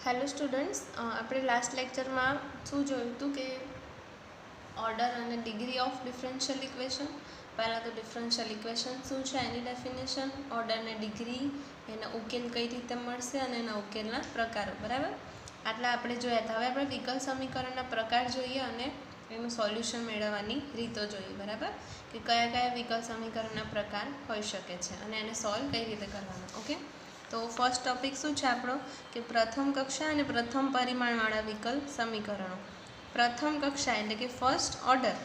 Hello students, આપણે last લેક્ચરમાં શું જોયું હતું કે ઓર્ડર અને ડિગ્રી ઓફ ડિફરન્શિયલ ઇક્વેશન. પહેલાં તો ડિફરન્શિયલ ઇક્વેશન શું છે એની ડેફિનેશન, ઓર્ડરને ડિગ્રી, એના ઉકેલ કઈ રીતે મળશે અને એના ઉકેલના પ્રકારો. બરાબર, આટલા આપણે જોયા હતા. હવે આપણે વિકલ સમીકરણના પ્રકાર જોઈએ અને એનું સોલ્યુશન મેળવવાની રીતો જોઈએ. બરાબર, કે કયા કયા વિકલ સમીકરણના પ્રકાર હોઈ શકે છે અને એને સોલ્વ કઈ રીતે કરવાના. ઓકે, તો ફર્સ્ટ ટોપિક શું છે આપણો કે પ્રથમ કક્ષા અને પ્રથમ પરિમાણવાળા વિકલ સમીકરણો. પ્રથમ કક્ષા એટલે કે ફર્સ્ટ ઓર્ડર.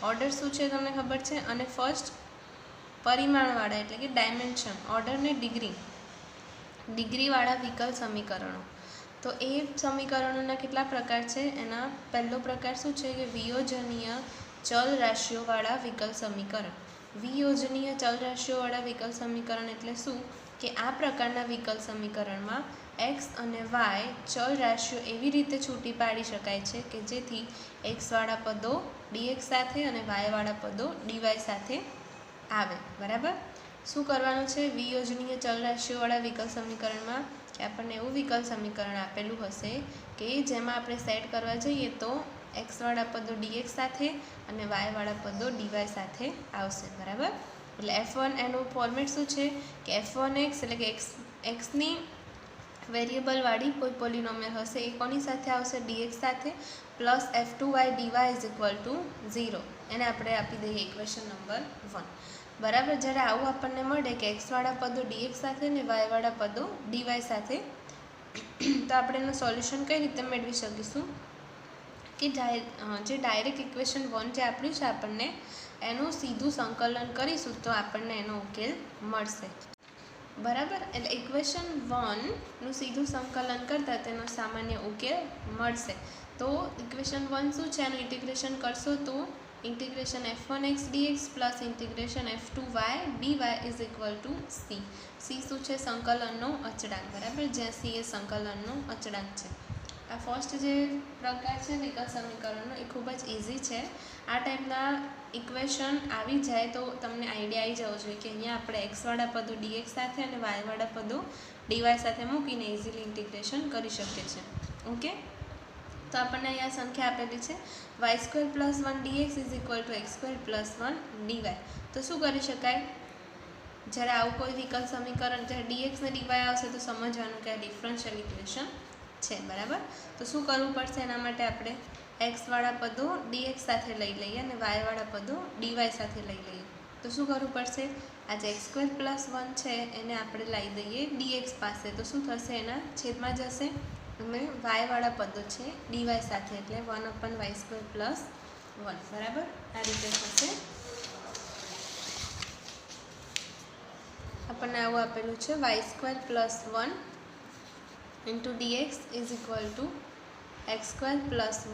ઓર્ડર શું છે તમને ખબર છે. અને ફર્સ્ટ પરિમાણવાળા એટલે કે ડાયમેન્શન, ઓર્ડર ને ડિગ્રીવાળા વિકલ સમીકરણો. તો એ સમીકરણોના કેટલા પ્રકાર છે. એના પહેલો પ્રકાર શું છે કે વિયોજનીય ચલ રાશિઓવાળા વિકલ સમીકરણ. વિયોજનીય ચલ રાશિઓવાળા વિકલ સમીકરણ એટલે શું કે આ પ્રકારના વિકલ સમીકરણમાં એક્સ અને વાય ચલ રાશિઓ એવી રીતે છૂટી પાડી શકાય છે કે જેથી એક્સવાળા પદો ડીએક્સ સાથે અને વાયવાળા પદો ડીવાય સાથે આવે. બરાબર, શું કરવાનું છે વિયોજનીય ચલ રાશિઓવાળા વિકલ સમીકરણમાં કે આપણને એવું વિકલ સમીકરણ આપેલું હશે કે જેમાં આપણે સેટ કરવા જઈએ તો એક્સવાળા પદો ડીએક્સ સાથે અને વાયવાળા પદો ડીવાય સાથે આવશે. બરાબર, એટલે F1 એનું ફોર્મેટ શું છે કે F1x એટલે કે એક્સની વેરિયેબલવાળી કોઈ પોલિનોમિયલ હશે એ કોની સાથે આવશે, ડીએક્સ સાથે, plus F2y dy is equal two 0. એને આપણે આપી દઈએ ઇક્વેશન નંબર 1. બરાબર, જ્યારે આવું આપણને મળે કે એક્સવાળા પદો ડીએક્સ સાથે ને વાયવાળા પદો ડીવાય સાથે, તો આપણે એનું સોલ્યુશન કઈ રીતે મેળવી શકીશું કે જે ડાયરેક્ટ ઇક્વેશન 1 જે આપ્યું છે આપણને એનું સીધું સંકલન કરીશું તો આપણને એનો ઉકેલ મળશે. બરાબર, એટલે ઇક્વેશન 1નું સીધું સંકલન કરતાં તેનો સામાન્ય ઉકેલ મળશે. તો ઇક્વેશન 1 શું છે, એનું ઇન્ટિગ્રેશન કરશો તો integration F1x dx plus integration F2y dy is equal two c. c શું છે, સંકલનનો અચળાંક. બરાબર, જ્યાં c એ સંકલનનો અચળાંક છે. આ ફર્સ્ટ જે પ્રકાર છે વિકલ સમીકરણનો એ ખૂબ જ ઇઝી છે. આ ટાઈપના ઇક્વેશન આવી જાય તો તમને આઈડિયા આવી જવો જોઈએ કે અહીંયા આપણે એક્સવાળા પદો ડીએક્સ સાથે અને વાયવાળા પદો ડીવાય સાથે મૂકીને ઇઝીલી ઇન્ટિગ્રેશન કરી શકીએ છીએ. ઓકે, તો આપણને અહીંયા સંખ્યા આપેલી છે y² + 1 dx is equal to x² + 1 dy. તો શું કરી શકાય, જ્યારે આવું કોઈ વિકલ સમીકરણ જ્યારે ડીએક્સ ને ડીવાય આવશે તો સમજવાનું કે આ ડિફરન્શિયલ ઇક્વેશન છે. બરાબર, તો શું કરવું પડશે એના માટે આપણે એક્સવાળા પદો ડીએક્સ સાથે લઈ લઈએ અને વાયવાળા પદો ડીવાય સાથે લઈ લઈએ. તો શું કરવું પડશે, આ જે x² + 1 છે એને આપણે લાવી દઈએ ડીએક્સ પાસે. તો શું થશે, એના છેદમાં જશે અને વાયવાળા પદો છે ડીવાય સાથે એટલે 1/y² + 1. બરાબર, આ રીતે થશે. આપણને આવું આપેલું છે y² + 1 into dx is equal to x² +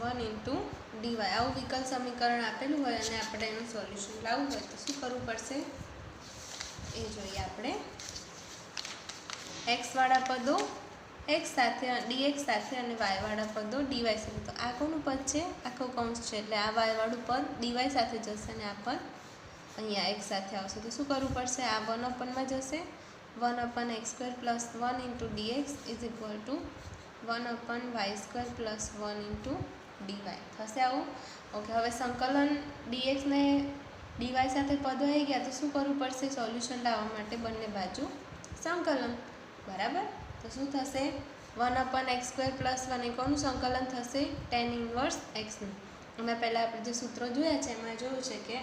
1 into dy. આવું વિકલ સમીકરણ આપેલું હોય અને આપણે એનું સોલ્યુશન લાવવું હોય તો શું કરવું પડશે એ જોઈએ આપણે. એક્સવાળા પદો એક્સ સાથે ડીએક્સ સાથે અને વાયવાળા પદો ડીવાય સાથે. તો આ કોનું પદ છે, આખો કૌંસ છે એટલે આ વાયવાળું પદ ડીવાય સાથે જશે અને આ પદ અહીંયા એક્સ સાથે આવશે. તો શું કરવું પડશે, આ 1/માં જશે, 1/x² + 1 into dx is equal to 1/y² + 1 into dy થશે આવું. ઓકે, હવે સંકલન ડીએક્સ ને ડીવાય સાથે પદો આવી ગયા તો શું કરવું પડશે, સોલ્યુશન લાવવા માટે બંને બાજુ સંકલન. બરાબર, તો શું થશે 1/x² + 1 એ કોનું સંકલન થશે, tan ઇન્વર્સ એક્સનું. અમે પહેલાં આપણે જે સૂત્રો જોયા છે એમાં જોયું છે કે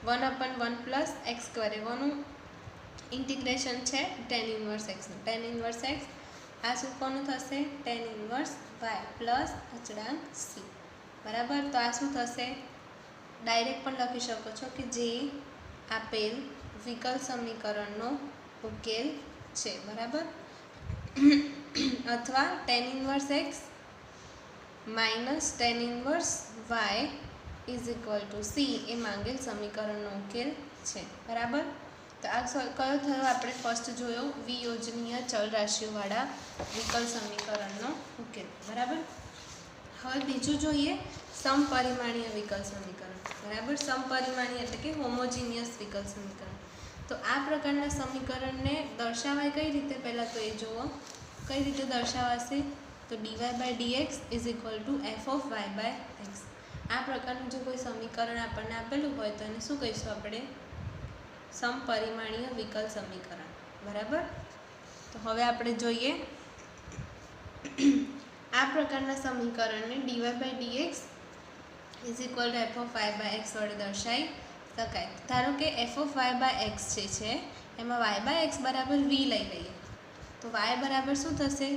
1/1 + x² એનું ઇન્ટિગ્રેશન છે tan ઇન્વર્સ એક્સનું. tan ઇન્વર્સ એક્સ આ શું કોનું થશે, tan ઇન્વર્સ y પ્લસ અચળાંક c. બરાબર, તો આ શું થશે, ડાયરેક્ટ પણ લખી શકો છો કે જે આપેલ વિકલ સમીકરણનો ઉકેલ છે. બરાબર, અથવા tan inverse x minus tan inverse y is equal two c એ માંગેલ સમીકરણનો ઉકેલ છે. બરાબર, તો આ કયો થયો, આપણે ફર્સ્ટ જોયો વિયોજનીય ચલ રાશિઓવાળા વિકલ સમીકરણનો ઉકેલ. બરાબર, હવે બીજું જોઈએ સમપરિમાણીય વિકલ સમીકરણ. બરાબર, સમપરિમાણીય એટલે કે હોમોજીનિયસ વિકલ સમીકરણ. તો આ પ્રકારના સમીકરણને દર્શાવાય કઈ રીતે પહેલાં તો એ જુઓ કઈ રીતે દર્શાવાશે? તો dy/dx is equal two f(y/x). આ પ્રકારનું જો કોઈ સમીકરણ આપણને આપેલું હોય તો એને શું કહીશું આપણે? સમપરિમાણીય વિકલ સમીકરણ. બરાબર. તો હવે આપણે જોઈએ આ પ્રકારના સમીકરણને dy/dx is equal two f(y/x) વડે દર્શાવી શકાય. ધારો કે f(y/x) જે છે એમાં y/x બરાબર v લઈ લઈએ તો y બરાબર શું થશે?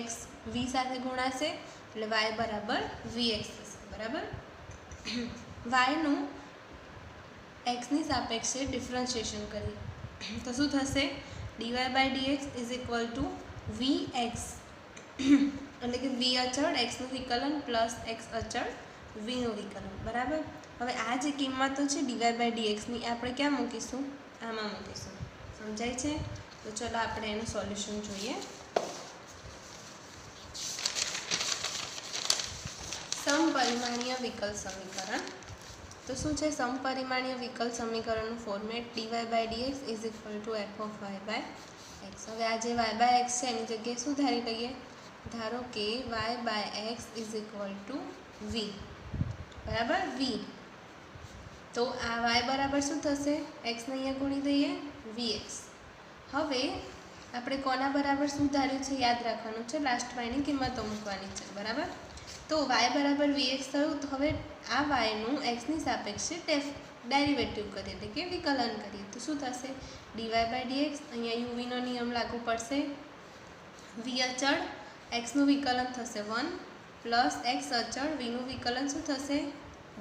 x v સાથે ગુણાશે એટલે y બરાબર vx થશે. બરાબર. yનું xની સાપેક્ષે ડિફરન્શિએશન કરીએ તો શું થશે? dy/dx is equal two vx એટલે કે v અચળ xનું વિકલન પ્લસ x અચળ vનું વિકલન. બરાબર. હવે આ જે કિંમતો છે dy/dxની આપણે ક્યાં મૂકીશું? આમાં મૂકીશું. સમજાય છે? તો ચલો આપણે એનું સોલ્યુશન જોઈએ. સમપરિમાણીય વિકલ સમીકરણ. તો શું છે સમપરિમાણીય વિકલ સમીકરણનું format? dy/dx is equal two f(y/x). હવે આ જે y/x છે એની જગ્યાએ શું ધારી લઈએ? ધારો કે y/x is equal two v. બરાબર. v. તો આ y બરાબર શું થશે? x ને અહીંયા ગુણી દઈએ vx. હવે આપણે કોના બરાબર શું ધાર્યું છે યાદ રાખવાનું છે. લાસ્ટમાં એની કિંમતો મૂકવાની છે. બરાબર. તો y બરાબર vx થયું. તો હવે આ yનું xની સાપેક્ષે ડેરિવેટિવ કરીએ એટલે કે વિકલન કરીએ તો શું થશે? dy/dx અહીંયા uv નો નિયમ લાગુ પડશે. v અચળ xનું વિકલન થશે 1 પ્લસ x અચળ vનું વિકલન શું થશે?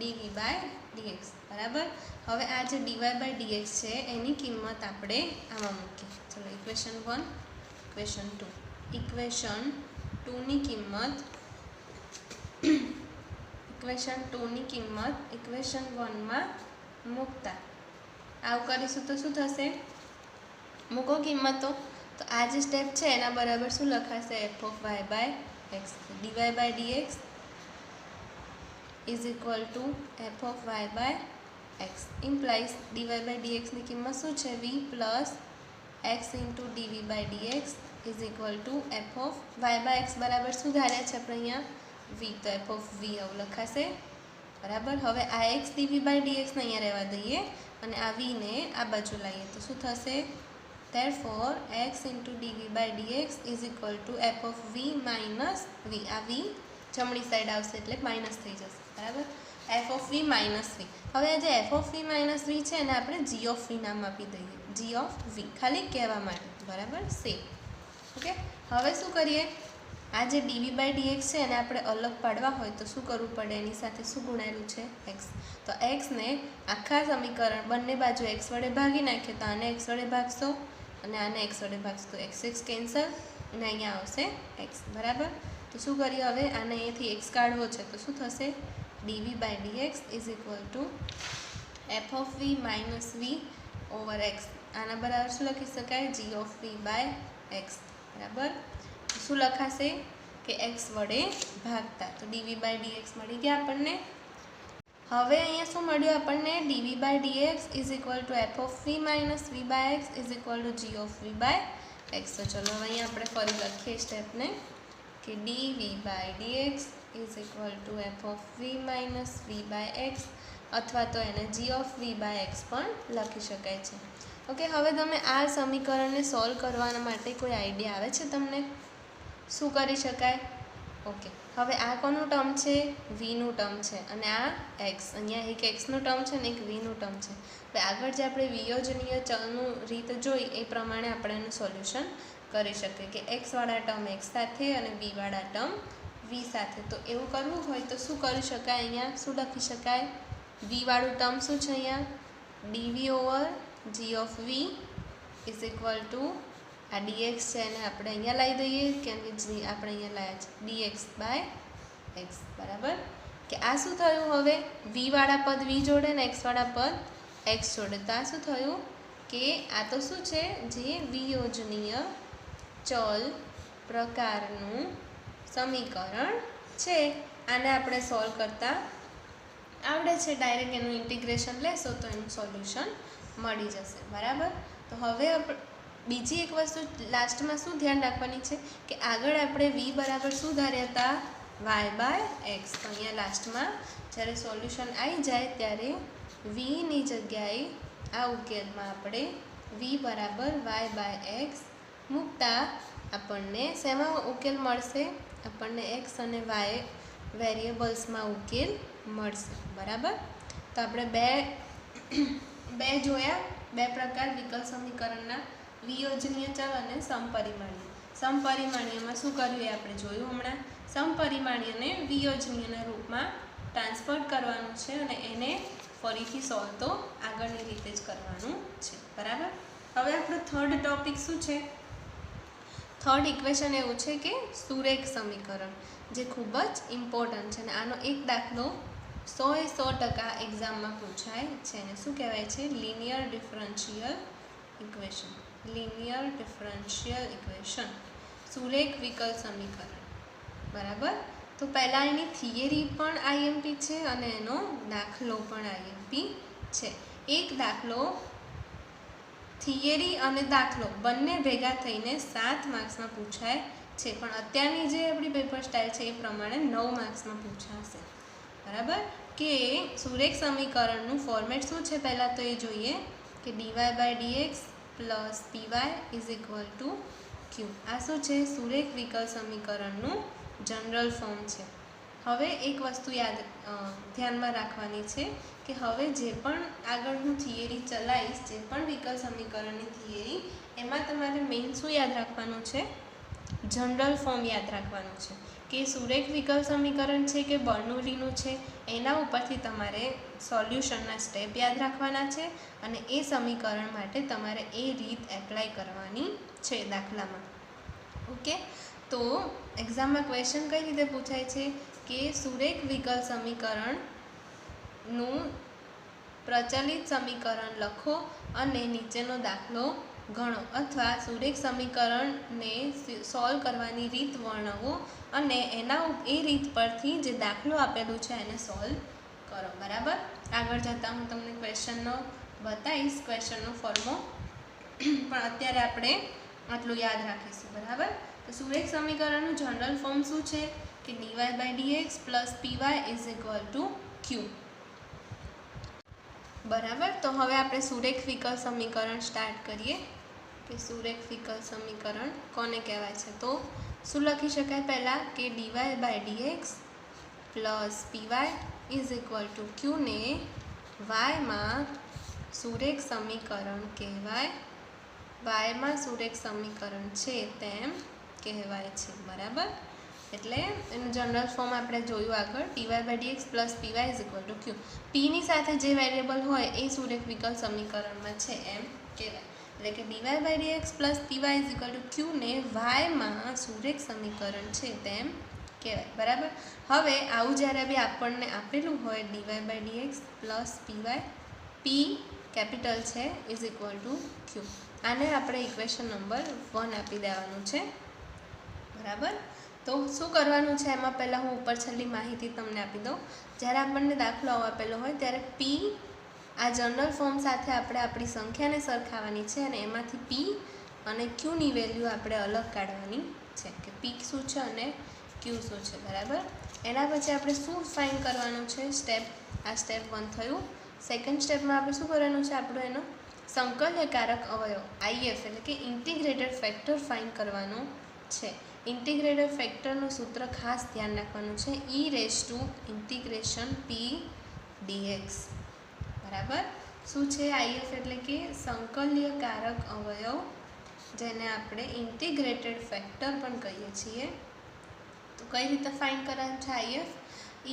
dv/dx. બરાબર. હવે આ જે dy/dx છે એની કિંમત આપણે આમાં મૂકીએ. ચલો ઇક્વેશન 1 ઇક્વેશન 2. ઇક્વેશન 2 ની કિંમત ઇક્વેશન 1 માં મૂકતા આવું કરીશું તો શું થશે? મૂકો કિંમતો. તો આ જે સ્ટેપ છે એના બરાબર શું લખાશે? f(y/x). dy/dx is equal two f(y/x) implies dy/dx ની કિંમત શું છે? v plus x into dv/dx is equal two f(y/x) બરાબર શું ધાર્યા છે આપણે અહીંયા? v. તો f(v) આવું લખાશે. બરાબર. હવે આ x dv/dx ને અહીંયા રહેવા દઈએ અને આ v ને આ બાજુ લાવીએ તો શું થશે? therefore x into dv/dx is equal to f(v minus v). આ v જમણી સાઈડ આવશે એટલે માઇનસ થઈ જશે. બરાબર. f(v minus v). હવે આ જે f(v minus v) છે એને આપણે g(v) નામ આપી દઈએ. g(v) ખાલી કહેવા માટે. બરાબર. સેમ. ઓકે. હવે શું કરીએ? આ જે dv/dx છે એને આપણે અલગ પાડવા હોય તો શું કરવું પડે? એની સાથે શું ગુણાયેલું છે? x. તો x ને આખા સમીકરણ બંને બાજુ x વડે ભાગી નાખીએ તો આને x વડે ભાગશો અને આને x વડે ભાગશો તો x કેન્સલ અને અહીંયા આવશે x. બરાબર. તો શું કરીએ હવે? આને અહીંયાથી x કાઢવો છે તો શું થશે? dv/dx is equal two f(v minus v) over x. આના બરાબર શું લખી શકાય? g(v/x). બરાબર. શું લખાશે? કે x વડે ભાગતા. તો dv/dx મળી ગયા આપણને. હવે અહીંયા શું મળ્યું આપણને? dv/dx is equal two f(v minus v/x) is equal two g(v/x). તો ચલો અહીંયા આપણે ફરી લખીએ સ્ટેપને કે dv/dx is equal two f(v minus v/x) અથવા તો એને g(v/x) પણ લખી શકાય છે. ઓકે. હવે તમે આ સમીકરણને સોલ્વ કરવા માટે કોઈ આઈડિયા આવે છે તમને? શું કરી શકાય? ઓકે. હવે આ કોનું ટર્મ છે? vનું ટર્મ છે અને આ x. અહીંયા એક xનું ટર્મ છે ને એક vનું ટર્મ છે. હવે આગળ જે આપણે વિયોજનીય ચલનું રીત જોઈ એ પ્રમાણે આપણે એનું સોલ્યુશન કરી શકીએ કે x વાળા ટર્મ x સાથે અને v વાળા ટર્મ v સાથે. તો એવું કરવું હોય તો શું કરી શકાય? અહીંયા શું લખી શકાય? v વાળું ટર્મ શું છે? અહીંયા dv/g(v) ઇઝ ઇક્વલ ટુ આ dx છે એને આપણે અહીંયા લાવી દઈએ કેમ કે આપણે અહીંયા લાવ્યા છે dx/x. બરાબર. કે આ શું થયું? હવે v વાળા પદ v જોડે ને x વાળા પદ x જોડે. તો આ શું થયું કે આ તો શું છે? જે વિયોજનીય ચલ પ્રકારનું સમીકરણ છે. આને આપણે સોલ્વ કરતા આવડે છે. ડાયરેક્ટ એનું ઇન્ટિગ્રેશન લેશો તો એનું સોલ્યુશન મળી જશે. બરાબર. તો હવે બીજી એક વસ્તુ લાસ્ટમાં શું ધ્યાન રાખવાની છે કે આગળ આપણે v બરાબર શું ધાર્યા હતા, y/x. તો અહીંયા લાસ્ટમાં જ્યારે સોલ્યુશન આવી જાય ત્યારે vની જગ્યાએ આ ઉકેલમાં આપણે v બરાબર y/x મૂકતા આપણને શેમાં ઉકેલ મળશે, આપણને x અને y વેરિયેબલ્સમાં ઉકેલ મળશે. બરાબર. તો આપણે બે જોયા, બે પ્રકાર વિકલ સમીકરણના, વિયોજનીય ચલ અને સમપરિમાણીય. સમપરિમાણીયમાં શું કર્યું એ આપણે જોયું હમણાં. સમપરિમાણીયને વિયોજનીયના રૂપમાં ટ્રાન્સફર કરવાનું છે અને એને ફરીથી સોલ્વ તો આગળની રીતે જ કરવાનું છે. બરાબર. હવે આપણો થર્ડ ટોપિક શું છે, થર્ડ ઇક્વેશન એવું છે કે સુરેખ સમીકરણ, જે ખૂબ જ ઇમ્પોર્ટન્ટ છે અને આનો એક દાખલો 100% એક્ઝામમાં પૂછાય છે અને શું કહેવાય છે, linear differential equation. Linear differential equation, સુરેખ વિકલ સમીકરણ. બરાબર. તો પહેલાં એની થિયરી પણ આઈએમપી છે અને એનો દાખલો પણ આઈએમપી છે. એક દાખલો, થિયરી અને દાખલો બંને ભેગા થઈને 7 માર્ક્સમાં પૂછાય છે, પણ અત્યારની જે આપણી પેપર સ્ટાઇલ છે એ પ્રમાણે 9 માર્ક્સમાં પૂછાશે. બરાબર. કે સુરેખ સમીકરણનું ફોર્મેટ શું છે પહેલાં તો એ જોઈએ કે dy/dx plus py is equal two q. આ શું છે, સુરેખ વિકલ સમીકરણનું જનરલ ફોર્મ છે. હવે એક વસ્તુ ધ્યાનમાં રાખવાની છે કે હવે જે પણ આગળ હું થિયરી ચલાવીશ, જે પણ વિકલ સમીકરણની થિયરી, એમાં તમારે મેઇન શું યાદ રાખવાનું છે, જનરલ ફોર્મ યાદ રાખવાનું છે કે સુરેખ વિકલ સમીકરણ છે કે બર્નોલીનું છે, એના ઉપરથી તમારે સોલ્યુશનના સ્ટેપ યાદ રાખવાના છે અને એ સમીકરણ માટે તમારે એ રીત એપ્લાય કરવાની છે દાખલામાં. ઓકે. તો એક્ઝામમાં ક્વેશ્ચન કઈ રીતે પૂછાય છે કે સુરેખ વિકલ સમીકરણનું પ્રચલિત સમીકરણ લખો અને નીચેનો દાખલો ગણો, અથવા સુરેખ સમીકરણને સોલ્વ કરવાની રીત વર્ણવો અને એ રીત પરથી જે દાખલો આપેલું છે એને સોલ્વ કરો. બરાબર. આગળ જતાં હું તમને ક્વેશ્ચનનો બતાવીશ, ક્વેશ્ચનનો ફોર્મો, પણ અત્યારે આપણે આટલું યાદ રાખીશું. બરાબર. તો સુરેખ સમીકરણનું જનરલ ફોર્મ શું છે કે dy/dx plus py is equal two q. બરાબર. તો હવે આપણે સુરેખ વિકલ સમીકરણ સ્ટાર્ટ કરીએ કે સુરેખ વિકલ સમીકરણ કોને કહેવાય છે. તો શું લખી શકાય પહેલાં કે dy/dx plus py is equal two q ને yમાં સુરેખ સમીકરણ કહેવાય, yમાં સુરેખ સમીકરણ છે તેમ કહેવાય છે. બરાબર. એટલે એનું જનરલ ફોર્મ આપણે જોયું આગળ, dy/dx plus py is equal two q. પીની સાથે જે વેરિયેબલ હોય એ સુરેખ વિકલ સમીકરણમાં છે એમ કહેવાય. એટલે કે dy/dx plus py is equal two q ને yમાં સુરેખ સમીકરણ છે તેમ કહેવાય. બરાબર. હવે આવું જ્યારે બી આપણને આપેલું હોય dy/dx plus py, p capital છે ઇઝ ઇક્વલ ટુ q, આને આપણે ઇક્વેશન નંબર 1 આપી દેવાનું છે. બરાબર. તો શું કરવાનું છે એમાં પહેલાં હું ઉપર છેલ્લી માહિતી તમને આપી દઉં. જ્યારે આપણને દાખલો આપેલો હોય ત્યારે p, આ જનરલ ફોર્મ સાથે આપણે આપણી સંખ્યાને સરખાવવાની છે અને એમાંથી p અને qની વેલ્યુ આપણે અલગ કાઢવાની છે કે p શું છે અને q શું છે. બરાબર. એના પછી આપણે શું ફાઇન્ડ કરવાનું છે, સ્ટેપ, આ સ્ટેપ 1 થયું. સેકન્ડ સ્ટેપમાં આપણે શું કરવાનું છે, આપણો એનો સંકલ્યકારક અવયવ IF એટલે કે ઇન્ટિગ્રેટેડ ફેક્ટર ફાઇન્ડ કરવાનો છે. ઇન્ટિગ્રેટેડ ફેક્ટરનું સૂત્ર ખાસ ધ્યાન રાખવાનું છે, e⁻∫ p dx. બરાબર. શું છે IF એટલે કે સંકલ્યકારક અવયવ, જેને આપણે ઇન્ટિગ્રેટેડ ફેક્ટર પણ કહીએ છીએ. તો કઈ રીતે ફાઇન્ડ કરવાનું છે IF,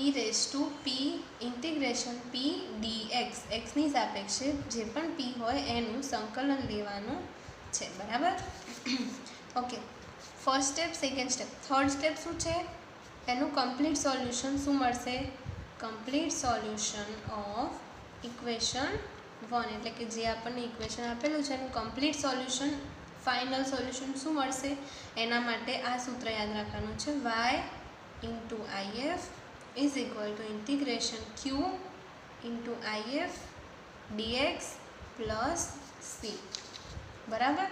e⁻∫p dx, xની સાપેક્ષે જે પણ p હોય એનું સંકલન લેવાનું છે. બરાબર. Okay. First step, second step, third step શું છે, એનું કમ્પ્લીટ સોલ્યુશન શું મળશે, કમ્પ્લીટ સોલ્યુશન ઓફ ઇક્વેશન 1, એટલે કે જે આપણને ઇક્વેશન આપેલું છે એનું કમ્પ્લીટ સોલ્યુશન, ફાઇનલ સોલ્યુશન શું મળશે, એના માટે આ સૂત્ર યાદ રાખવાનું છે, y/if is equal to integration q into if dx plus c. બરાબર.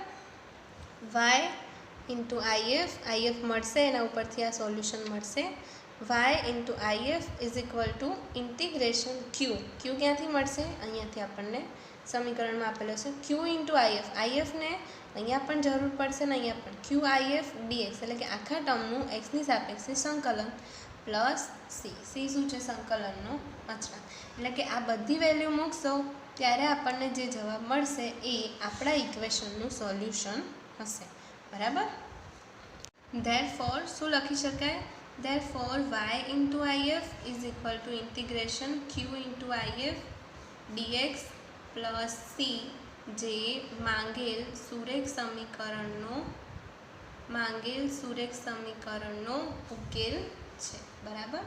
વાય ઇન્ટુ આઈએફ મળશે, એના ઉપરથી આ સોલ્યુશન મળશે. Y into IF is equal to integration q ક્યાંથી મળશે? અહીંયાથી આપણને સમીકરણમાં આપેલો છે ક્યુ ઇન્ટુ આઈએફને અહીંયા પણ જરૂર પડશે ને અહીંયા પણ ક્યુ આઈએફ ડીએક્સ, એટલે કે આખા ટર્મનું એક્સની સાપેક્ષે સંકલન પ્લસ સી શું છે? સંકલનનો અચળાંક. એટલે કે આ બધી વેલ્યુ મૂકશો ત્યારે આપણને જે જવાબ મળશે એ આપણા ઇક્વેશનનું સોલ્યુશન હશે. બરાબર? ધેરફોર શું લખી શકાય? Therefore y into IF is equal to integration Q into IF dx plus c, જે માંગેલ સુરેખ સમીકરણનો ઉકેલ છે. બરાબર?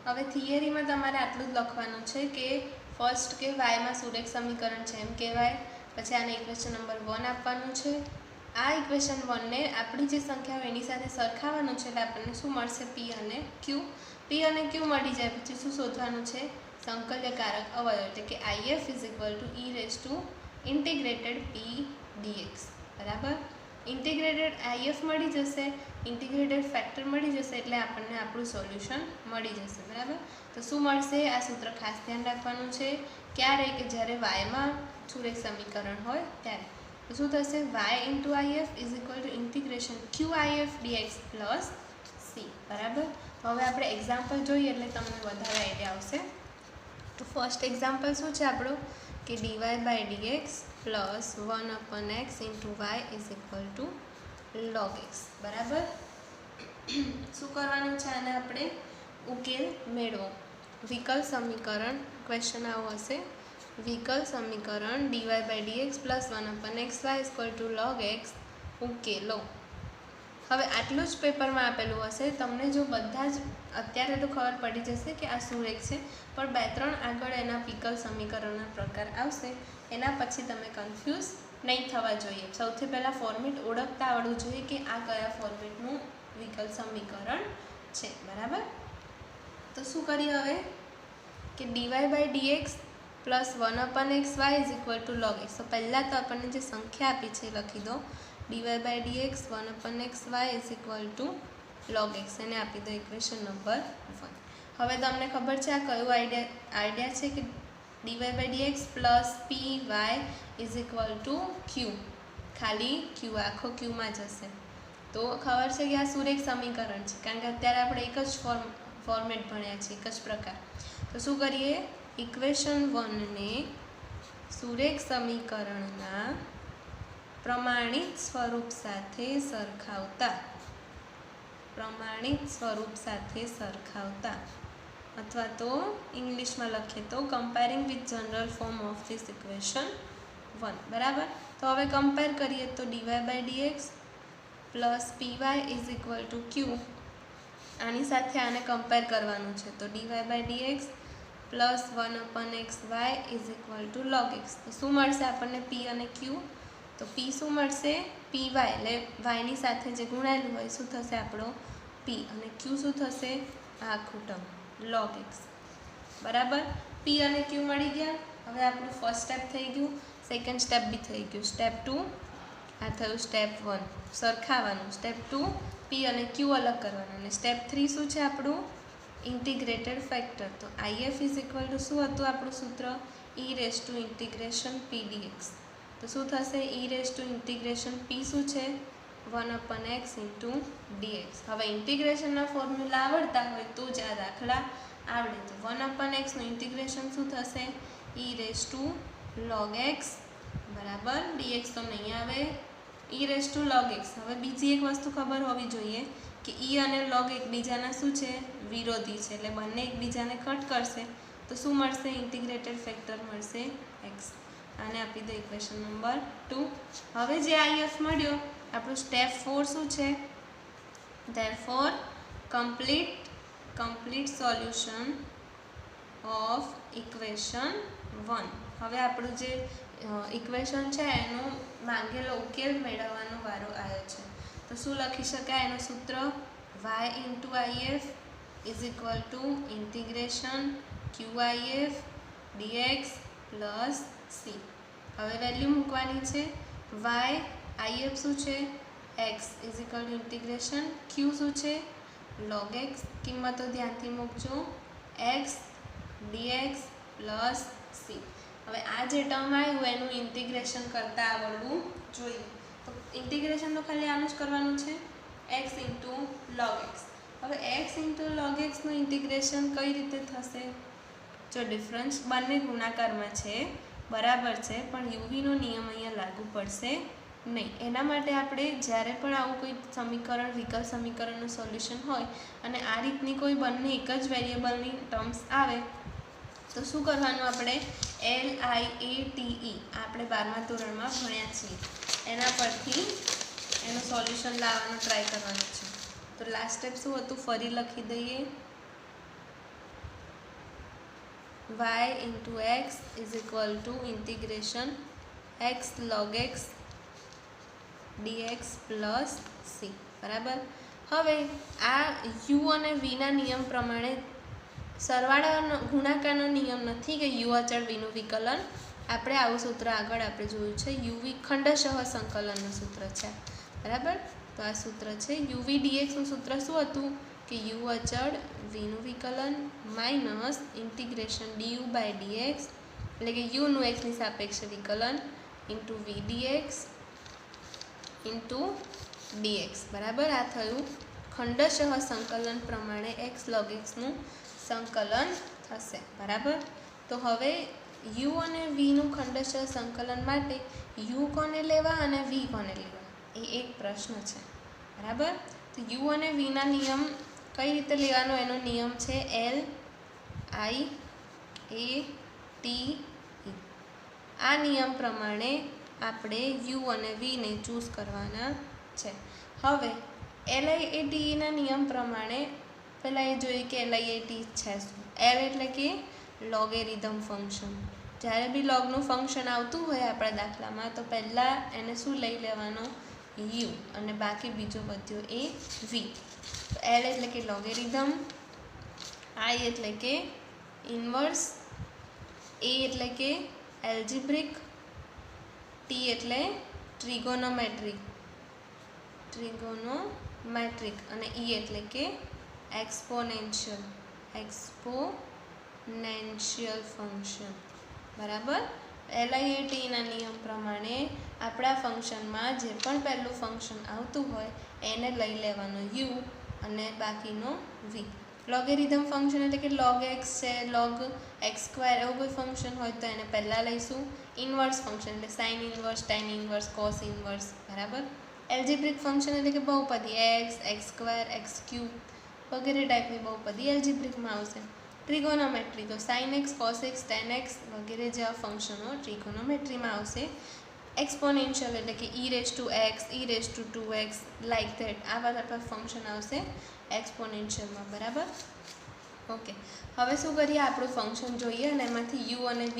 હવે થિયરીમાં તમારે આટલું જ લખવાનું છે કે ફર્સ્ટ કે વાયમાં સુરેખ સમીકરણ છે એમ કહેવાય, પછી આને ઇક્વેશન નંબર 1 આપવાનું છે. આ ઇક્વેશન 1ને આપણી જે સંખ્યા હોય એની સાથે સરખાવવાનું છે, એટલે આપણને શું મળશે? પી અને ક્યુ મળી જાય પછી શું શોધવાનું છે? સંકલ્યકારક અવયવ, એટલે કે IF is equal to e raise to integrated p dx. બરાબર? ઇન્ટિગ્રેટેડ આઈએફ મળી જશે, ઇન્ટિગ્રેટેડ ફેક્ટર મળી જશે, એટલે આપણને આપણું સોલ્યુશન મળી જશે. બરાબર? તો શું મળશે? આ સૂત્ર ખાસ ધ્યાન રાખવાનું છે. ક્યારે? કે જ્યારે વાયમાં સુરેખ સમીકરણ હોય ત્યારે. તો શું થશે? Y into IF is equal to integration Q IF dx plus c. બરાબર? તો હવે આપણે એક્ઝામ્પલ જોઈએ એટલે તમને વધારે આઈડિયા આવશે. તો ફર્સ્ટ એક્ઝામ્પલ શું છે આપણું? કે dy by dx plus 1/x into y is equal to log x. બરાબર? શું કરવાનું છે? આને આપણે ઉકેલ મેળવો. વિકલ સમીકરણ, ક્વેશ્ચન આવો હશે, વિકલ સમીકરણ dy by dx plus 1/xy equal to log x ઉકેલો. હવે આટલું જ પેપરમાં આપેલું હશે. તમને જો બધા જ અત્યારે તો ખબર પડી જશે કે આ સુરેખ છે, પણ 2-3 આગળ એના વિકલ સમીકરણના પ્રકાર આવશે, એના પછી તમે કન્ફ્યુઝ નહીં થવા જોઈએ. સૌથી પહેલાં ફોર્મેટ ઓળખતા આવડવું જોઈએ કે આ કયા ફોર્મેટનું વિકલ સમીકરણ છે. બરાબર? તો શું કરીએ હવે? કે dy by dx plus 1/xy is equal to log x. તો પહેલાં તો આપણને જે સંખ્યા આપી છે એ લખી દો. Dy by dx 1/xy is equal to log x, એને આપી દો ઇક્વેશન નંબર 1. હવે તમને ખબર છે આ કયું આઈડિયા છે? કે dy by dx plus p y is equal to q, ખાલી ક્યુ આખો ક્યુમાં જશે. તો ખબર છે કે આ સુરેખ સમીકરણ છે, કારણ કે અત્યારે આપણે એક જ ફોર્મેટ ભણ્યા છે, એક જ પ્રકાર. તો શું કરીએ? ઇક્વેશન 1ને સુરેખ સમીકરણના પ્રમાણિત સ્વરૂપ સાથે સરખાવતા, અથવા તો ઇંગ્લિશમાં લખીએ તો comparing with general form of this equation 1. બરાબર? તો હવે કમ્પેર કરીએ તો dy by dx plus py is equal to q, આની સાથે આને કમ્પેર કરવાનું છે. તો dy by dx plus 1/xy is equal to log x. તો શું મળશે આપણને? પી અને ક્યુ. તો પી શું મળશે? પી વાય, એટલે વાયની સાથે જે ગુણાયેલું હોય શું થશે આપણો? પી. અને ક્યુ શું થશે? આ આખું ટર્મ log x. બરાબર? પી અને ક્યુ મળી ગયા. હવે આપણું ફર્સ્ટ સ્ટેપ થઈ ગયું, સેકન્ડ સ્ટેપ બી થઈ ગયું. સ્ટેપ 2 આ થયું સ્ટેપ 1, સરખાવાનું. સ્ટેપ 2 પી અને ક્યુ અલગ કરવાનું. અને સ્ટેપ 3 શું છે આપણું? Integrated factor. તો આઈએફ ઇઝ ઇક્વલ ટુ શું હતું આપણું સૂત્ર? E raise to integration p dx. તો શું થશે? E raise to integration p શું છે? 1/x into dx. હવે ઇન્ટિગ્રેશનના ફોર્મ્યુલા આવડતા હોય તો જ આ દાખલા આવડે. તો 1/xનું ઇન્ટિગ્રેશન શું થશે? E raise to log x. બરાબર? ડીએક્સ તો નહીં આવે, e raise to log x. હવે બીજી એક વસ્તુ ખબર હોવી જોઈએ કે ઈ અને log એકબીજાના શું છે? વિરોધી છે, એટલે બંને એકબીજાને કટ કરશે તો શું મળશે? ઇન્ટિગ્રેટેડ ફેક્ટર મળશે x. આને આપી દો ઇક્વેશન નંબર 2. હવે જે આઈએફ મળ્યો, આપણું સ્ટેપ 4 શું છે? Therefore complete solution of equation 1. હવે આપણું જે ઇક્વેશન છે એનો માંગેલો ઉકેલ મેળવવાનો વારો આવ્યો છે. તો શું લખી શકાય એનું સૂત્ર? Y into IF is equal to integration q IF dx plus c. હવે વેલ્યુ મૂકવાની છે. તો વાય આઈએફ શું છે x is equal to integration q શું છે log x, કિંમતો ધ્યાનથી મૂકજો x dx પ્લસ સી. હવે આ જે ટર્મ આવ્યું એનું ઇન્ટિગ્રેશન કરતાં આવડવું જોઈએ. તો ઇન્ટિગ્રેશન તો ખાલી આનું જ કરવાનું છે x ઇન્ટુ log x. હવે x ઇન્ટુ log xનું ઇન્ટિગ્રેશન કઈ રીતે થશે? જો ડિફરન્સ બંને ગુણાકારમાં છે બરાબર છે, પણ યુવીનો નિયમ અહીંયા લાગુ પડશે નહીં. એના માટે આપણે જ્યારે પણ આવું કોઈ સમીકરણ વિકલ સમીકરણનું સોલ્યુશન હોય અને આ રીતની કોઈ બંને એક જ વેરિયેબલની ટર્મ્સ આવે તો શું કરવાનું? આપણે LIATE આપણે 12મા ધોરણમાં ભણ્યા છીએ એના પરથી એનું સોલ્યુશન લાવવાનો ટ્રાય કરવાનો છે. તો લાસ્ટ સ્ટેપ શું હતું ફરી લખી દઈએ. y into x is equal to integration x log x dx plus c. બરાબર. હવે આ u અને v ના નિયમ પ્રમાણે સરવાળાનો ગુણાકારનો નિયમ નથી કે u અચળ v નું વિકલન. આપણે આવું સૂત્ર આગળ આપણે જોયું છે uv ખંડશઃ સંકલનનું સૂત્ર છે. બરાબર. તો આ સૂત્ર છે uv dx નું સૂત્ર શું હતું કે u અચળ v નું વિકલન minus integration du by dx એટલે કે u નું x ની સાપેક્ષે વિકલન into v dx into dx. બરાબર. આ થયું ખંડશઃ સંકલન પ્રમાણે x log x નું સંકલન થશે. બરાબર. તો હવે u અને v નું ખંડશઃ સંકલન માટે u કોને લેવા અને v કોને લેવા એ એક પ્રશ્ન છે. બરાબર. તો u અને v ના નિયમ કઈ રીતે લેવાનો? એનો નિયમ છે LIATE. આ નિયમ પ્રમાણે આપણે u અને v ને ચૂઝ કરવાના છે. હવે LIATE ના નિયમ પ્રમાણે પહેલાં એ જોઈએ કે LIATE છે શું. L એટલે કે લોગેરિધમ ફંક્શન. જ્યારે બી લોગનું ફંક્શન આવતું હોય આપણા દાખલામાં તો પહેલાં એને શું લઈ લેવાનો? u અને બાકી બીજો બધો એ v. તો L એટલે કે લોગેરિધમ, I એટલે કે ઇન્વર્સ, A એટલે કે એલ્જિબ્રિક, T એટલે ટ્રિગોનોમેટ્રિક અને E એટલે કે એક્સપોનેન્શિયલ ફંક્શન. બરાબર. LIATE ના નિયમ પ્રમાણે આપણા ફંક્શનમાં જે પણ પહેલું ફંક્શન આવતું હોય એને લઈ લેવાનો u અને બાકીનો v. લોગેરિધમ ફંક્શન એટલે કે log x છે, log x સ્ક્વેર એવું કોઈ ફંક્શન હોય તો એને પહેલાં લઈશું. ઇન્વર્સ ફંક્શન એટલે sine inverse, tan inverse, cos inverse. બરાબર. એલ્જિબ્રિક ફંક્શન એટલે કે બહુપદી x સ્ક્વેર, x ક્યુબ વગેરે ટાઈપની બહુપદી એલ્જિબ્રિકમાં આવશે. ટ્રિગોનોમેટ્રી તો sine x, cos x, ten x વગેરે જેવા ફંક્શનો ટ્રિગોનોમેટ્રીમાં આવશે. એક્સપોનેન્શિયલ એટલે કે e⁻x, e⁻2x લાઇક ધેટ આવા ટાઈપ ફંક્શન આવશે એક્સપોનેન્શિયલમાં. બરાબર. ઓકે. હવે શું કરીએ? આપણું ફંક્શન જોઈએ અને એમાંથી u અને v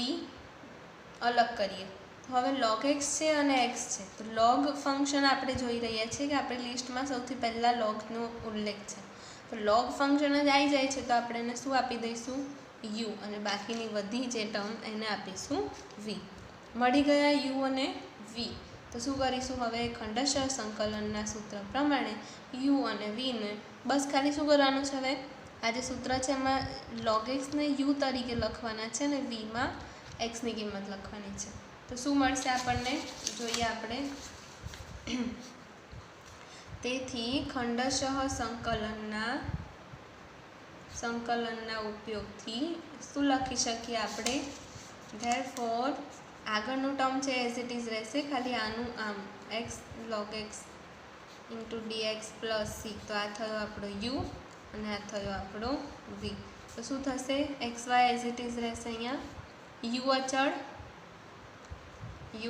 અલગ કરીએ. હવે log x છે અને x છે. તો log ફંક્શન આપણે જોઈ રહ્યા છીએ કે આપણે લિસ્ટમાં સૌથી પહેલાં logનો ઉલ્લેખ છે. તો log ફંક્શન જ આવી જાય છે તો આપણે એને શું આપી દઈશું? u અને બાકીની બધી જે ટર્મ એને આપીશું v. મળી ગયા u અને v. તો શું કરીશું હવે? ખંડશઃ સંકલનના સૂત્ર પ્રમાણે u અને v ને બસ ખાલી શું કરવાનું છે? હવે આ જે સૂત્ર છે એમાં log x ને u તરીકે લખવાના છે અને v માં x ની કિંમત લખવાની છે. તો શું મળશે આપણને? જોઈએ આપણે. તેથી ખંડશઃ સંકલનના ઉપયોગથી શું લખી શકીએ આપણે? ધેરફોર આગળનું ટર્મ છે એઝ ઇટ ઇઝ રહેશે, ખાલી આનું આમ x log x into dx plus c. તો આ થયો આપણો u અને આ થયો આપણો v. તો શું થશે? xy એઝ ઇટ ઇઝ રહેશે. અહીંયા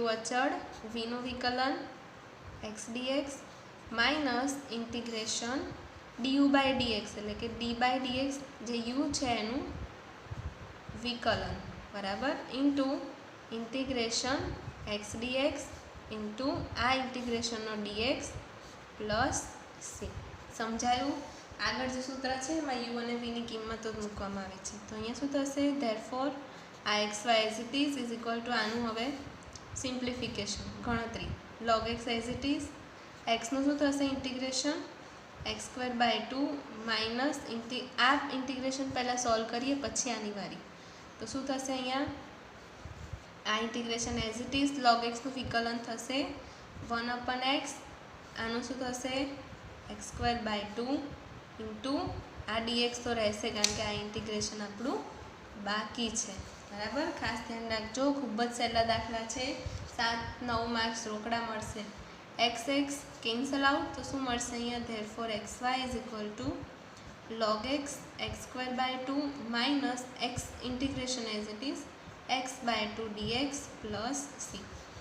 u અચળ v નું વિકલન x dx minus integration du by dx એટલે કે d બાય dx જે u છે એનું વિકલન. બરાબર. Into integration x dx into આ ઇન્ટિગ્રેશનનો dx પ્લસ c. સમજાયું? આગળ જે સૂત્ર છે એમાં u અને v ની કિંમતો જ મૂકવામાં આવી છે. તો અહીંયા શું થશે? ધેરફોર આ xy as it is equal to આનું હવે સિમ્પ્લિફિકેશન ગણતરી log x as it is, એક્સનું શું થશે ઇન્ટિગ્રેશન x²/2 માઇનસ આ ઇન્ટિગ્રેશન પહેલાં સોલ્વ કરીએ પછી આની વારી. તો શું થશે અહીંયા આ integration as it is log xનું વિકલન થશે 1/x, આનું શું થશે x²/2 ઇન્ટુ આ dx તો રહેશે કારણ કે આ ઇન્ટિગ્રેશન આપણું બાકી છે. બરાબર, ખાસ ધ્યાન રાખજો, ખૂબ જ સહેલા દાખલા છે. 7-9 માર્ક્સ રોકડા મળશે. એક્સ એક્સ કેન્સલ આઉટ તો શું મળશે અહીંયા therefore xy is equal to log x x²/2 minus x integration as it is x/2 dx plus c.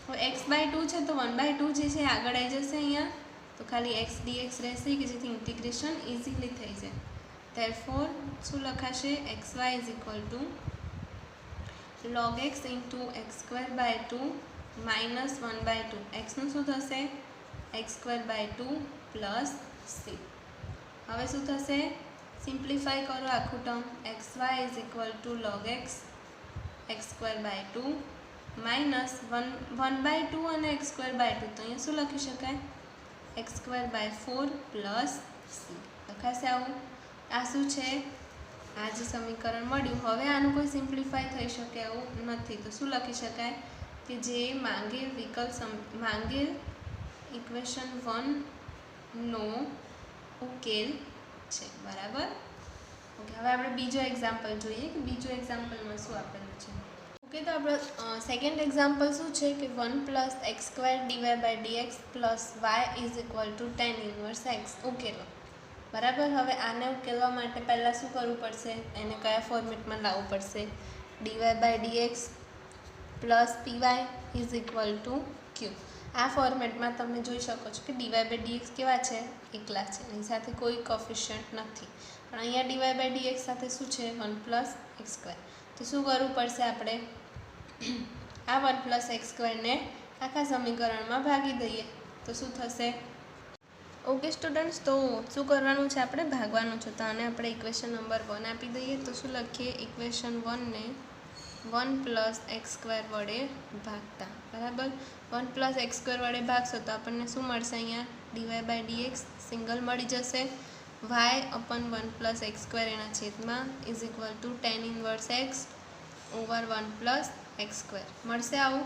હવે x/2 છે તો 1/2 જે છે આગળ આવી જશે અહીંયા, તો ખાલી x dx રહેશે કે જેથી ઇન્ટિગ્રેશન ઇઝીલી થઈ જાય. ધેરફોર શું લખાશે xy is equal to log x into x²/2 minus 1/2, એક્સનું શું થશે x²/2 પ્લસ c. હવે શું થશે સિમ્પ્લિફાય કરો આખું term, xy is equal to log x x²/2 minus 1/2 અને x²/2 તો અહીંયા શું લખી શકાય x²/4 પ્લસ c લખાશે. આવું આ શું છે આ જે સમીકરણ મળ્યું. હવે આનું કોઈ સિમ્પ્લિફાય થઈ શકે એવું નથી, તો શું લખી શકાય કે જે માંગેલ ઇક્વેશન 1 નો ઉકેલ છે. બરાબર, ઓકે. હવે આપણે બીજો એક્ઝામ્પલ જોઈએ કે બીજો એક્ઝામ્પલમાં શું આપેલું છે. ઓકે, તો આપણો સેકન્ડ એક્ઝામ્પલ શું છે કે 1 + x² dy/dx plus y is equal two tan inverse x ઉકેલો. બરાબર, હવે આને ઉકેલવા માટે પહેલાં શું કરવું પડશે, એને કયા ફોર્મેટમાં લાવવું પડશે dy/dx plus py is equal two q. આ ફોર્મેટમાં તમે જોઈ શકો છો કે dy/dx કેવા છે એકલા છે, એની સાથે કોઈ કોફિશિયન્ટ નથી, પણ અહીંયા dy/dx સાથે શું છે 1 + x². તો શું કરવું પડશે આપણે આ 1 + x² ને આખા સમીકરણમાં ભાગી દઈએ તો શું થશે. ઓકે સ્ટુડન્ટ્સ, તો શું કરવાનું છે આપણે ભાગવાનું છે. તો આને આપણે ઇક્વેશન નંબર 1 આપી દઈએ. તો શું લખીએ ઇક્વેશન 1 ને 1 + x² વડે ભાગતા. બરાબર, 1 + x² વડે ભાગશો તો આપણને શું મળશે અહીંયા dy/dx સિંગલ મળી જશે, y/1 + x² એના છેદમાં is equal two tan inverse x over 1 + x² મળશે આવું.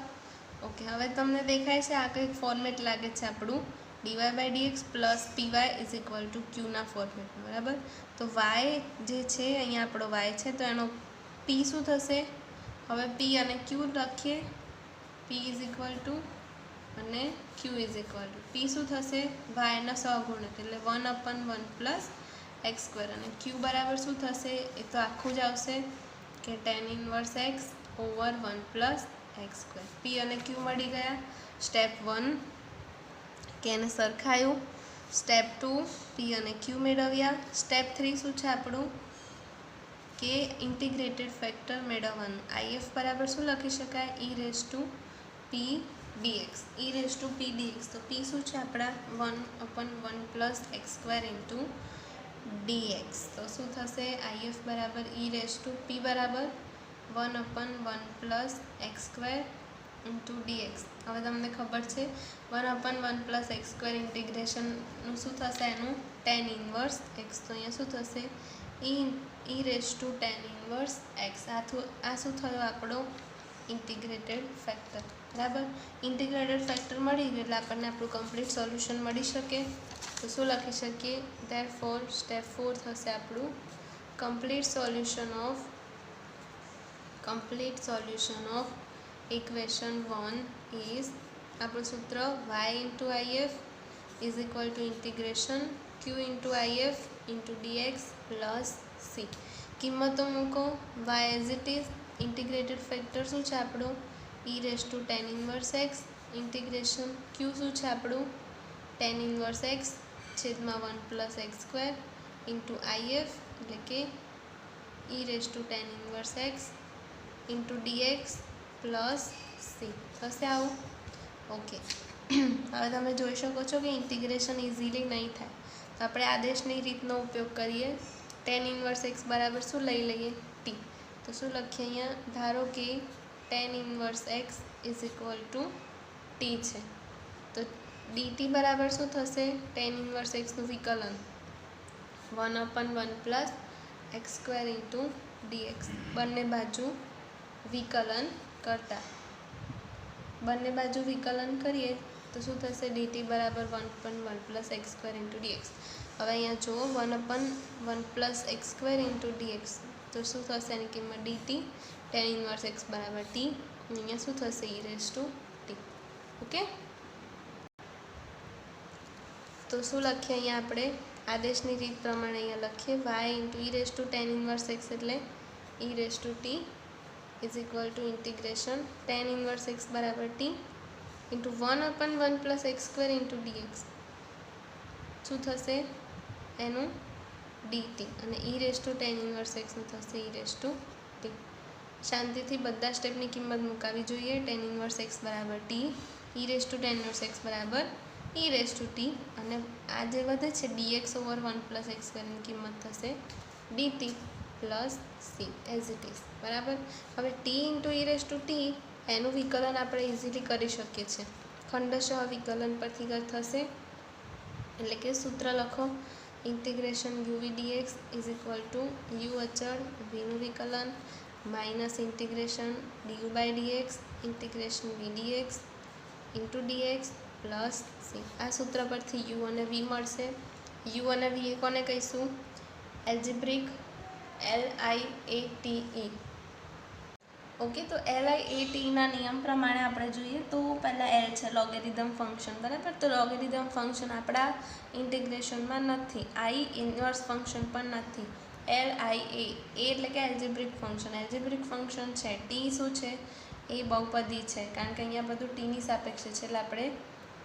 ઓકે, હવે તમને દેખાય છે આ કંઈક ફોર્મેટ લાગે છે આપણું dy/dx plus py is equal to ક્યુના ફોર્મેટમાં. બરાબર, તો y જે છે અહીંયા આપણો y છે તો એનો p શું થશે, હવે p અને q લખીએ, p ઇઝ ઇક્વલ ટુ અને q is equal two p શું થશે yના સહગુણક એટલે 1/1 + x² અને q બરાબર શું થશે એ તો આખું જ આવશે કે tan inverse x over 1 + x². p અને q મળી ગયા. સ્ટેપ 1 કે એને સરખાયું, સ્ટેપ 2 p અને q મેળવ્યા. સ્ટેપ 3 શું છે આપણું કે ઇન્ટિગ્રેટેડ ફેક્ટર મેળવવાનું. if બરાબર શું લખી શકાય e⁻p dx, e⁻p dx. તો p શું છે આપણા 1/1 + x² ઇન્ટુ dx. તો શું થશે if બરાબર e⁻p બરાબર 1/1 + x² ઇન્ટુ dx. હવે તમને ખબર છે 1/1 + x² ઇન્ટિગ્રેશનનું શું થશે એનું tan ઇન્વર્સ x. તો અહીંયા શું થશે e⁻tan ઇન્વર્સ x. આ શું થયો આપણો ઇન્ટિગ્રેટેડ ફેક્ટર. બરાબર, ઇન્ટિગ્રેટેડ ફેક્ટર મળી ગયું એટલે આપણને આપણું કમ્પ્લીટ સોલ્યુશન મળી શકે. તો શું લખી શકીએ ધેરફોર સ્ટેપ 4 થશે આપણું complete solution of equation 1 is આપણું સૂત્ર y × if is equal to integration q × if into dx plus c. કિંમતો મૂકો, y as it is integrated factor શું છે આપણું e⁻tan inverse x integration q શું છે આપણું tan ઇન્વર્સ x છેદમાં 1 + x² ઇન્ટુ if એટલે કે e⁻tan inverse x into dx plus c થશે આવું. ઓકે, હવે તમે જોઈ શકો છો કે ઇન્ટિગ્રેશન ઇઝીલી નહીં થાય તો આપણે આદેશની રીતનો ઉપયોગ કરીએ. tan ઇન્વર્સ x બરાબર શું લઈ લઈએ t. તો શું લખીએ અહીંયા ધારો કે tan inverse x is equal to t છે. तो dt बराबर शू थशे tan इनवर्स x નું વિકલન 1/1 plus x square into dx બંને બાજુ વિકલન કરતા બંને બાજુ વિકલન કરીએ તો શું થશે dt બરાબર 1/1 plus x square into dx. હવે અહીંયા જુઓ 1/1 plus x square into dx તો શું થશે એની કિંમત dt tan ઇનવર્સ x બરાબર t. અહીંયા શું થશે e raise to t. Okay, તો શું લખીએ અહીંયા આપણે આદેશની રીત પ્રમાણે અહીંયા લખીએ y into e raise to tan inverse x એટલે e raise to t is equal to integration tan inverse x બરાબર t into 1/1 plus x square into dx શું થશે એનું dt અને e raise to tan inverse xનું થશે e raise to t. શાંતિથી બધા સ્ટેપની કિંમત મુકાવી જોઈએ. tan ઇનવર્સ x બરાબર t, e raise to tan inverse x બરાબર e રેઝ ટુ t અને આ જે વધે છે dx ઓવર 1 પ્લસ એક્સ સ્ક્વેરની કિંમત થશે dt plus c as it is. બરાબર. હવે t into e raise to t એનું વિકલન આપણે ઇઝીલી કરી શકીએ છીએ. ખંડશઃ વિકલન પરથી થશે એટલે કે સૂત્ર લખો integration uv dx is equal to u અચળ vનું વિકલન minus integration du by dx integration v dx into dx plus c. આ સૂત્ર પરથી u અને v મળશે. u અને v કોને કહીશું? Algebraic LIATE. ઓકે, તો LIATEના નિયમ પ્રમાણે આપણે જોઈએ તો પહેલાં L છે લોગેરિધમ ફંક્શન. બરાબર, તો લોગેરિધમ ફંક્શન આપણા ઇન્ટિગ્રેશનમાં નથી. I ઇન્વર્સ ફંક્શન પણ નથી. LIA એટલે કે એલ્જિબ્રિક ફંક્શન. એલ્જિબ્રિક ફંક્શન છે. t શું છે? એ બહુપદી છે કારણ કે અહીંયા બધું tની સાપેક્ષે છે એટલે આપણે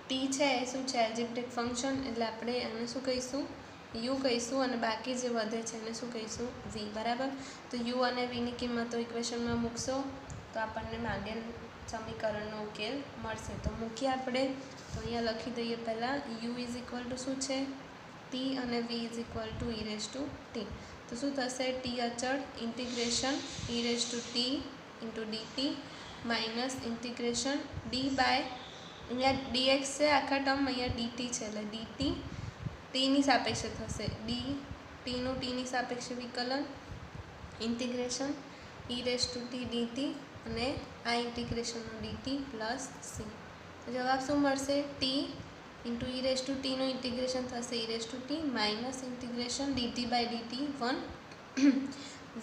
t છે એ શું છે? એલ્જિબ્રિક ફંક્શન એટલે આપણે એને શું કહીશું? u કહીશું અને બાકી જે વધે છે એને શું કહીશું? v. બરાબર, તો u અને vની કિંમતો ઇક્વેશનમાં મૂકશો તો આપણને માંગેલ સમીકરણનો ઉકેલ મળશે. તો મૂકીએ આપણે. તો અહીંયા લખી દઈએ પહેલાં u ઇઝ ઇક્વલ ટુ શું છે? t અને v is equal to e raise to t. તો શું થશે? t અચળ integration e raise to t into dt minus integration d by અહીંયા dx છે આખા ટર્મ, અહીંયા dt છે એટલે dt tની સાપેક્ષે થશે tનું tની સાપેક્ષે વિકલન integration e raise to t dt અને આ ઇન્ટિગ્રેશનનું dt પ્લસ c. જવાબ શું મળશે? t into e raise to tનું ઇન્ટિગ્રેશન થશે e raise to t minus integration dt by dt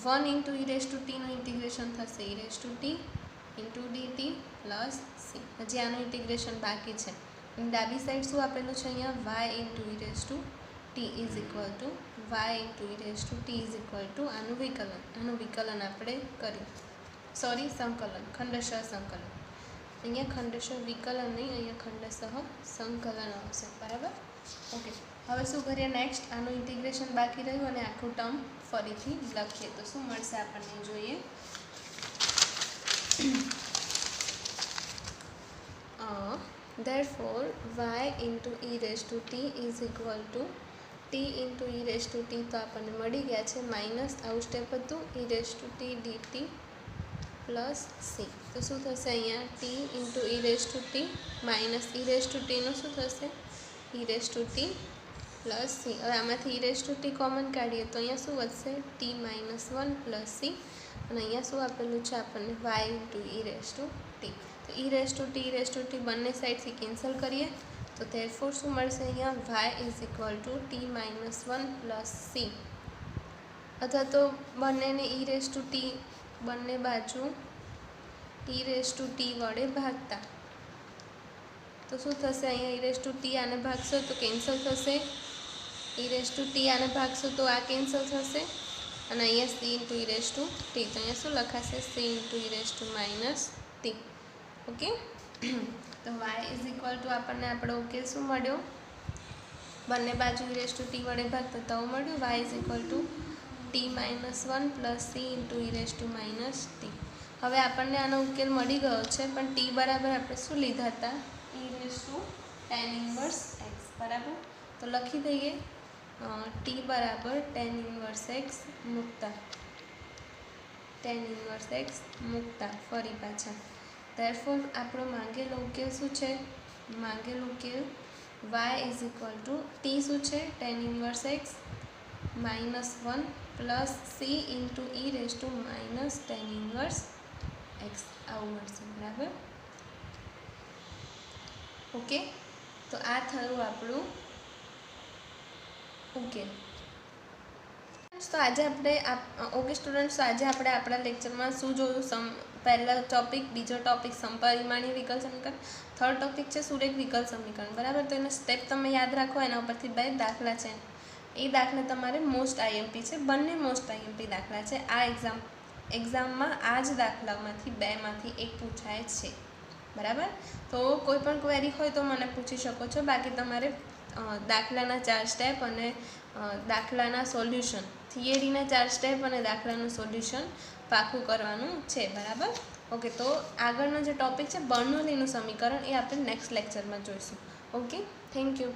1 into e raise to tનું ઇન્ટિગ્રેશન થશે e raise to t into dt plus c. હજી આનું integration બાકી છે. ડાબી સાઈડ શું આપેલું છે અહીંયા? y into e raise to t is equal to y into e raise to t is equal to આનું વિકલન આપણે કર્યું. સોરી, સંકલન, ખંડશઃ સંકલન. અહીંયા ખંડશઃ વિકલન નહીં, અહીંયા ખંડશઃ સંકલન આવશે. બરાબર. ઓકે, હવે શું કરીએ નેક્સ્ટ? આનું ઇન્ટિગ્રેશન બાકી રહ્યું અને આખું ટર્મ ફરીથી લખીએ તો શું મળશે આપણને જોઈએ. Therefore y into e raised to t is equal to t into e raised to t. તો આપણને મળી ગયા છે માઇનસ આવું સ્ટેપ હતું e raised to t dt plus c. તો શું થશે અહીંયા? t into e raised to t minus e raised to t નું શું થશે? e raised to t plus c. હવે આમાંથી e raised to t common કાઢીએ તો અહીંયા શું વધશે? t માઇનસ 1 પ્લસ c અને અહીંયા શું આપેલું છે આપણને? y into e raised to t. તો e રેઝ ટુ t બંને સાઈડથી કેન્સલ કરીએ તો therefore શું મળશે અહીંયા? y is equal to t minus 1 plus c. અથવા તો બંનેને e રેઝ ટુ t બંને બાજુ e રેઝ ટુ t વડે ભાગતા તો શું થશે અહીંયા? e રેઝ ટુ t આને ભાગશો તો કેન્સલ થશે, e રેઝ ટુ t આને ભાગશો તો આ કેન્સલ થશે અને અહીંયા c into e raise to t. તો અહીંયા શું લખાશે? c into e raise to minus t. Okay, તો y ઇઝ ઇક્વલ ટુ આપણને આપણો ઉકેલ શું મળ્યો? બંને બાજુ e રેઝ ટુ t વડે ભાગતા તો મળ્યું y is equal to t minus 1 plus c into e raise to minus t. હવે આપણને આનો ઉકેલ મળી ગયો છે પણ t બરાબર આપણે શું લીધા હતા? e raise to tan inverse x. બરાબર, તો લખી દઈએ t બરાબર tan ઇનવર્સ x મૂકતા ફરી પાછા. therefore આપણો માંગેલો ઉકેલ શું છે? માંગેલ ઉકેલ y is equal to t શું છે tan inverse x -1 plus c into e raise to minus tan inverse x આવું મળશે. બરાબર. ઓકે, તો આ થયું આપણું ઉકેલ. તો આજે આપણે ઓકે સ્ટુડન્ટ્સ, તો આજે આપણે આપણા લેક્ચરમાં શું જોયું? પહેલો ટોપિક, બીજો ટોપિક સમપરિમાણીય વિકલ સમીકરણ, થર્ડ ટોપિક છે સુરેખ વિકલ સમીકરણ. બરાબર. તો એનો સ્ટેપ તમે યાદ રાખો. એના ઉપરથી 2 દાખલા છે. એ દાખલા તમારે મોસ્ટ આઈએમપી છે. બંને મોસ્ટ આઈએમપી દાખલા છે. આ એક્ઝામમાં આ જ દાખલામાંથી 2માંથી 1 પૂછાય છે. બરાબર. તો કોઈ પણ ક્વેરી હોય તો મને પૂછી શકો છો. બાકી તમારે દાખલાના 4 સ્ટેપ અને દાખલાના સોલ્યુશન, થિયરીના 4 સ્ટેપ અને દાખલાનું સોલ્યુશન પાકું કરવાનું છે. બરાબર. ઓકે, તો આગળનો જે ટોપિક છે બર્નોલીનું સમીકરણ, એ આપણે નેક્સ્ટ લેક્ચરમાં જોઈશું. Okay, thank you.